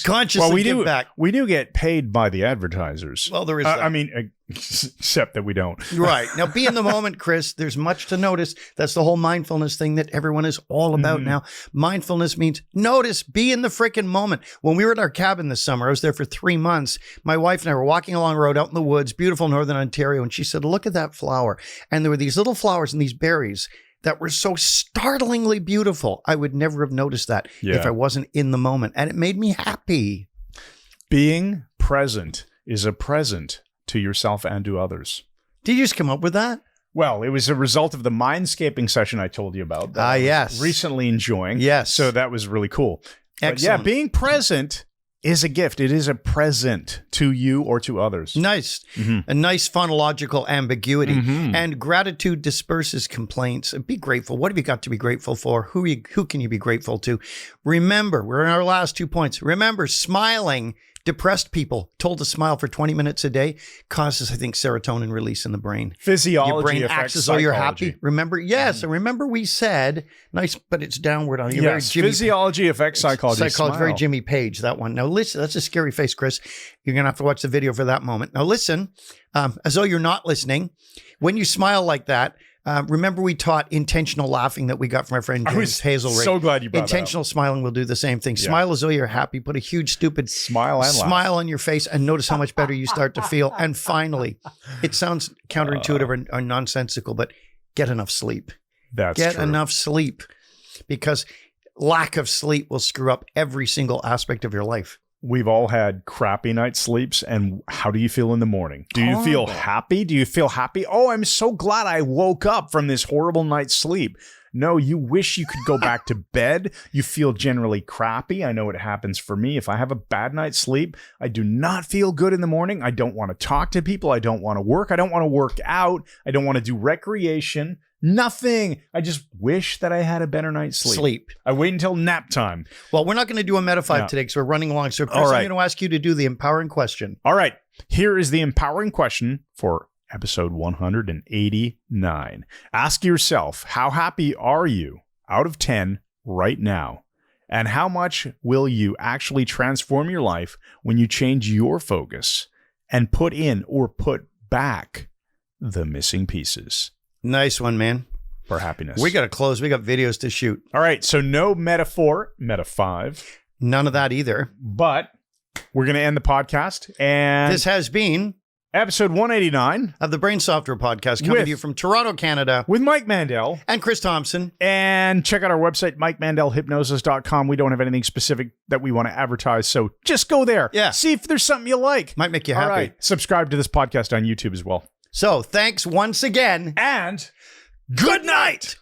Consciously give back. We do get paid by the advertisers. Well, there is that. I mean, except that we don't. Right. Now, be in the moment, Chris. There's much to notice. That's the whole mindfulness thing that everyone is all about now. Mindfulness means notice, be in the freaking moment. When we were at our cabin this summer, I was there for 3 months. My wife and I were walking along the road out in the woods, beautiful northern Ontario, and she said, look at that flower. And there were these little flowers and these berries that were so startlingly beautiful. I would never have noticed that if I wasn't in the moment. And it made me happy. Being present is a present to yourself and to others. Did you just come up with that? Well, it was a result of the mindscaping session I told you about. Yes. Recently enjoying. Yes. So that was really cool. Excellent. But yeah, being present is a gift. It is a present to you or to others. Nice. A nice phonological ambiguity. And gratitude disperses complaints. Be grateful. What have you got to be grateful for? Who can you be grateful to? Remember, we're in our last 2 points. Remember, smiling. Depressed people told to smile for 20 minutes a day causes, I think, serotonin release in the brain. Physiology Your brain affects acts as though you're psychology. happy. Remember? Yes. And remember we said, nice, but it's downward on you. Yes, physiology affects psychology. Psychology, very Jimmy Page, that one. Now listen, that's a scary face, Chris. You're going to have to watch the video for that moment. Now listen, as though you're not listening, when you smile like that, remember we taught intentional laughing that we got from our friend James Hazelrig. So glad you brought Intentional smiling will do the same thing. Yeah. Smile as though you're happy. Put a huge stupid smile on your face and notice how much better you start to feel. And finally, it sounds counterintuitive or nonsensical, but get enough sleep. Get enough sleep, because lack of sleep will screw up every single aspect of your life. We've all had crappy night sleeps, and how do you feel in the morning? Do you feel happy? Do you feel happy? Oh, I'm so glad I woke up from this horrible night's sleep. No, you wish you could go back to bed. You feel generally crappy. I know it happens for me. If I have a bad night's sleep, I do not feel good in the morning. I don't want to talk to people. I don't want to work. I don't want to work out. I don't want to do recreation. Nothing. I just wish that I had a better night's sleep. I wait until nap time. Well, we're not going to do a Meta 5 today because we're running along. So, Chris, I'm going to ask you to do the empowering question. All right. Here is the empowering question for episode 189. Ask yourself, how happy are you out of 10 right now? And how much will you actually transform your life when you change your focus and put in or put back the missing pieces? Nice one, man. For happiness. We got to close. We got videos to shoot. All right. So no metaphor, Meta 5. None of that either. But we're going to end the podcast. And this has been episode 189 of the Brain Software Podcast, coming to you from Toronto, Canada, with Mike Mandel and Chris Thompson. And check out our website, MikeMandelHypnosis.com. We don't have anything specific that we want to advertise, so just go there. Yeah. See if there's something you like. Might make you happy. All right. Subscribe to this podcast on YouTube as well. So thanks once again. And good night.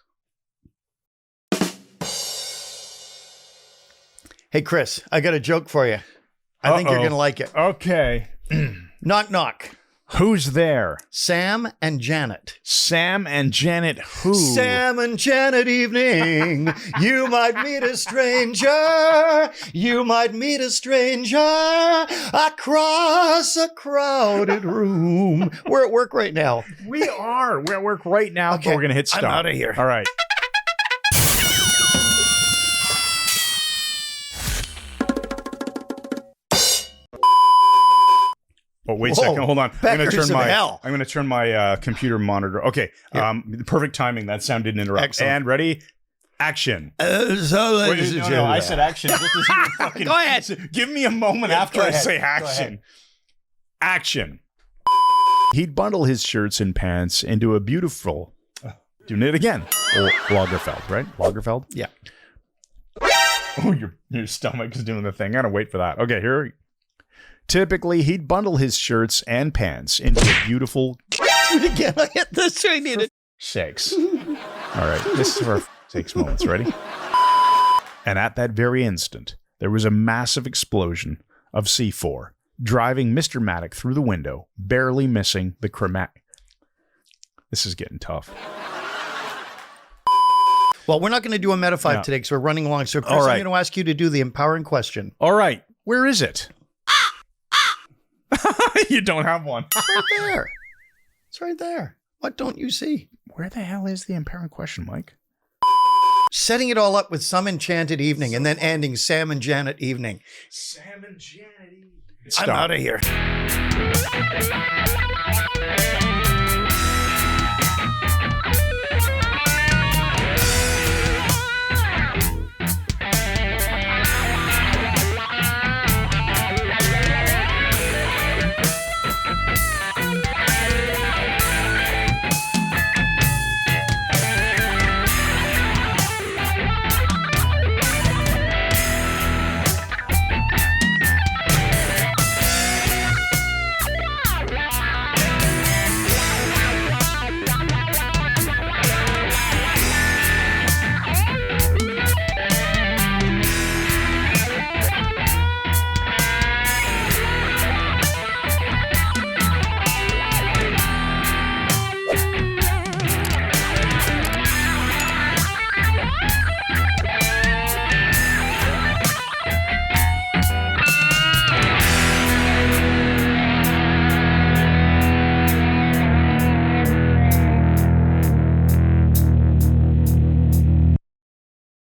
Hey, Chris, I got a joke for you. I think you're going to like it. Okay. Knock, knock. Who's there? Sam and Janet. Sam and Janet who? Sam and Janet evening. You might meet a stranger. You might meet a stranger across a crowded room. We're at work right now. We are. We're at work right now, Okay, but we're going to hit stop. I'm out of here. All right. Oh, wait a Whoa, second. Hold on. I'm going Beckers of hell. to turn my computer monitor. Okay. Yeah. Perfect timing. That sound didn't interrupt. Excellent. And ready? Action. So, ladies and gentlemen. I said action. Just as you fucking Go ahead. Give me a moment Yeah, after go I ahead. say Go action. ahead. Action. He'd bundle his shirts and pants into a beautiful. Doing it again. Lagerfeld, right? Lagerfeld? Yeah. Oh, your stomach is doing the thing. I gotta wait for that. Okay, here. Typically, he'd bundle his shirts and pants into a beautiful Again, I hit this. I need it. sakes. All right, this is for sakes moments. Ready? And at that very instant, there was a massive explosion of C4, driving Mr. Maddock through the window, barely missing the chromatic. This is getting tough. Well, we're not going to do a Meta 5 No. today because we're running along. So, Chris, All right. I'm going to ask you to do the empowering question. All right, where is it? You don't have one. Right there. It's right there. What don't you see? Where the hell is the empowering question, Mike? Setting it all up with some enchanted evening and then ending Sam and Janet evening. Sam and Janet. I'm out of here.